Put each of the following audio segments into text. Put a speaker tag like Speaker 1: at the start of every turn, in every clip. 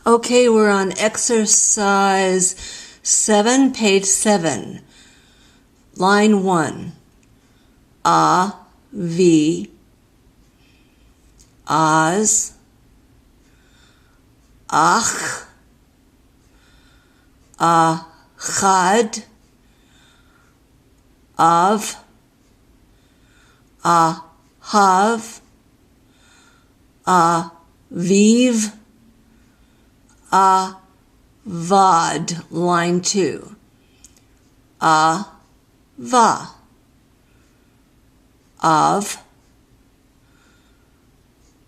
Speaker 1: Okay, we're on exercise 7, page 7, line 1. A, V, Az, Ach, Achad, Av, Ahav, Aviv, Avad, line 2. Ava, Av,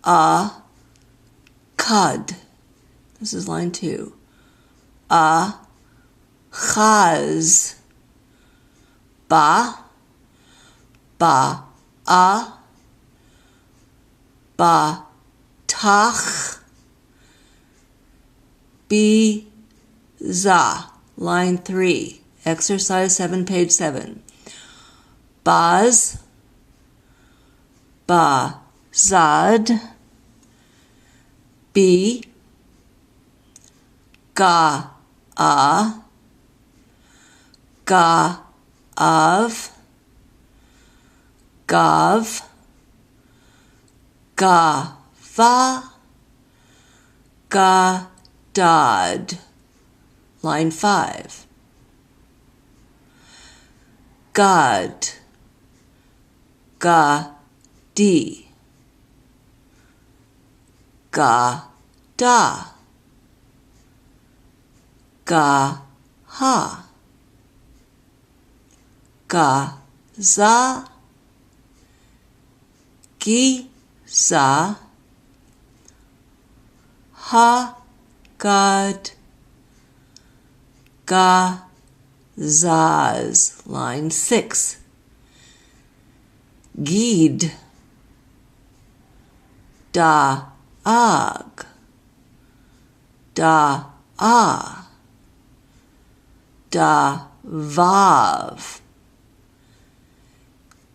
Speaker 1: Akad. This is line 2. Achaz, Ba, Ba'a, Batach, Biza, line 3, exercise 7, page 7. Baz, Bazad, Bi, Ga'a, Ga'av, Gav, Gava, Gadad, line 5. God, Gadi, Gada, Gaha, Gaza, Giza, Hagad, Gazaz, line 6. Gid, Da'ag, Da'a, Davav,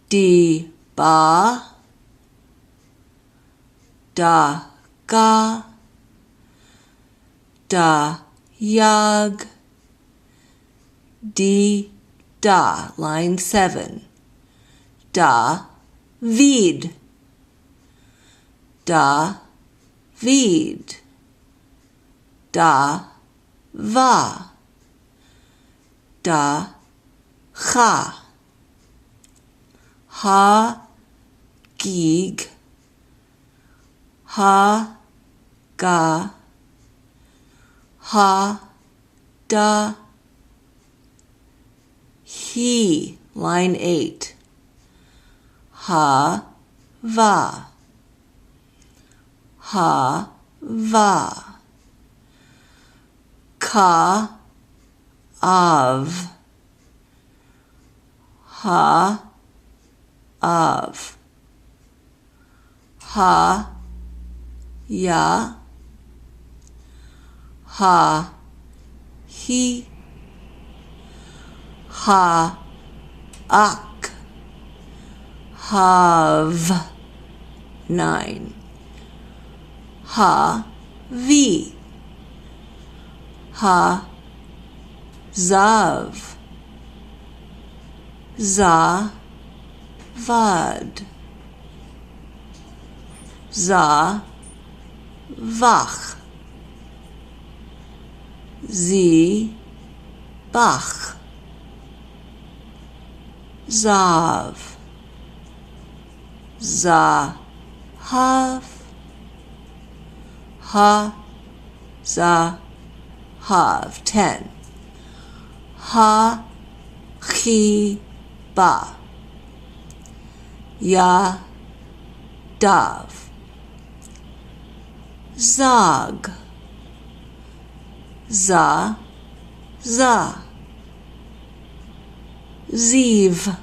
Speaker 1: Diba, Daga, Dayag, Dida, line 7. David, David, Dava, Dacha, Hagig, Haga, Hada, He, line 8. Hava, Hava, Ka'av, Ha'av, Ha-ya, Ha-he, Ha-ak, Hav, 9. Ha-vi, Ha-zav, Zavad, Zavach, Zibach, Zav, Zahav, Ha-zahav, 10. Ha-chiba, Yadav, Zag, Za, Ziv,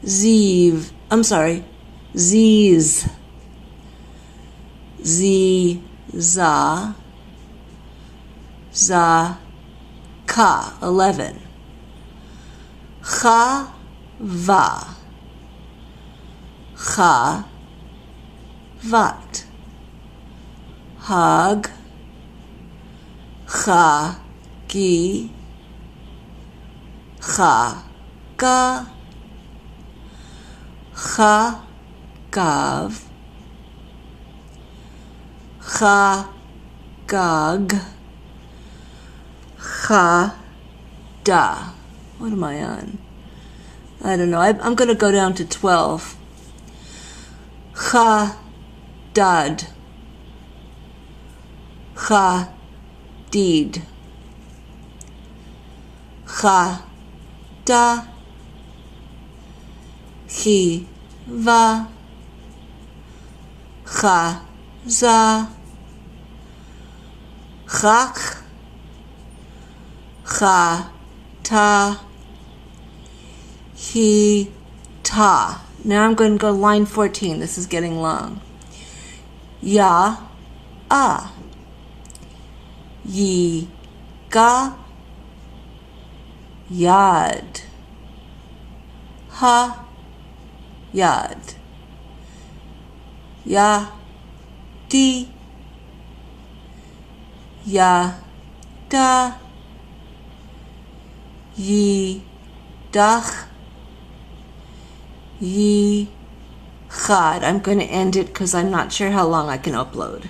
Speaker 1: Ziz, Ziza, Zaka, 11. Chava, Chavat, Hag, Cha, gi, cha, ga, cha, gav, cha, gag, cha, da. What am I on? I don't know. I'm going to go down to 12. Cha, dad. Cha, deed. Cha, da. Chi, va. Cha, za. Chach. Cha, ta. He, ta. Now I'm going to go line 14. This is getting long. Ya, a. Yi, ga. Yad. Ha, yad. Ya, di. Ya, da. Yi, dach. Yi, chad. I'm going to end it because I'm not sure how long I can upload.